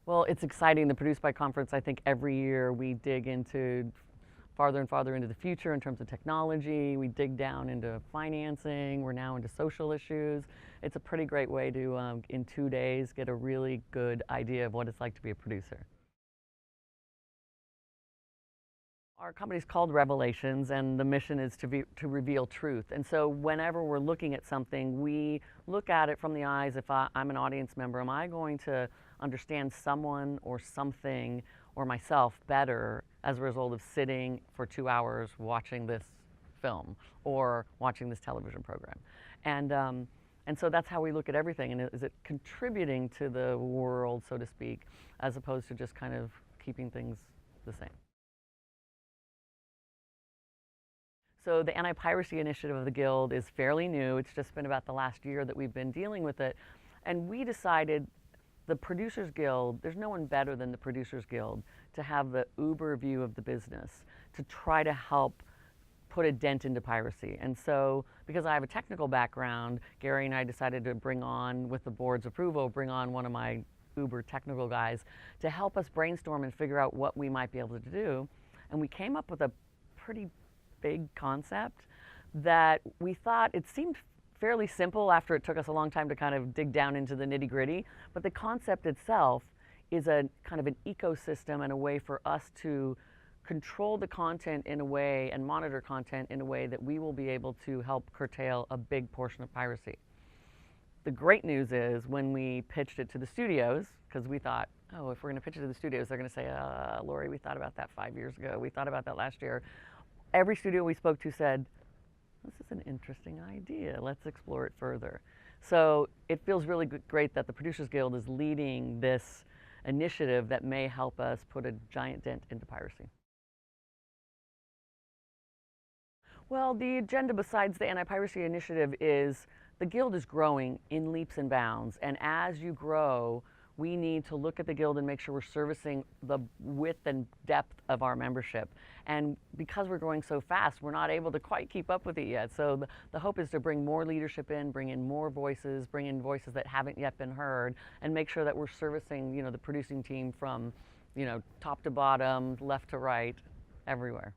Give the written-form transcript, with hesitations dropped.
Well, it's exciting. The Produce By conference, I think every year we dig into farther and farther into the future in terms of technology. We dig down into financing. We're now into social issues. It's a pretty great way to, in 2 days, get a really good idea of what it's like to be a producer. Our company's called Revelations, and the mission is to reveal truth. And so whenever we're looking at something, we look at it from the eyes, if I'm an audience member, am I going to understand someone or something or myself better as a result of sitting for 2 hours watching this film or watching this television program? And so that's how we look at everything. And is it contributing to the world, so to speak, as opposed to just kind of keeping things the same? So the Anti-Piracy initiative of the Guild is fairly new. It's just been about the last year that we've been dealing with it. And we decided the Producers Guild, there's no one better than the Producers Guild to have the Uber view of the business, to try to help put a dent into piracy. And so, because I have a technical background, Gary and I decided to bring on, with the board's approval, bring on one of my Uber technical guys to help us brainstorm and figure out what we might be able to do. And we came up with a pretty big concept that we thought, it seemed fairly simple after it took us a long time to kind of dig down into the nitty-gritty, but the concept itself is a kind of an ecosystem and a way for us to control the content in a way and monitor content in a way that we will be able to help curtail a big portion of piracy. The great news is when we pitched it to the studios, because we thought, oh, if we're going to pitch it to the studios, they're going to say, Lori, we thought about that 5 years ago. We thought about that last year. Every studio we spoke to said, this is an interesting idea. Let's explore it further. So it feels really great that the Producers Guild is leading this initiative that may help us put a giant dent into piracy. Well, the agenda besides the Anti-Piracy initiative is the Guild is growing in leaps and bounds. And as you grow, we need to look at the Guild and make sure we're servicing the width and depth of our membership. And because we're growing so fast, we're not able to quite keep up with it yet. So the hope is to bring more leadership in, bring in more voices, bring in voices that haven't yet been heard, and make sure that we're servicing, the producing team from, top to bottom, left to right, everywhere.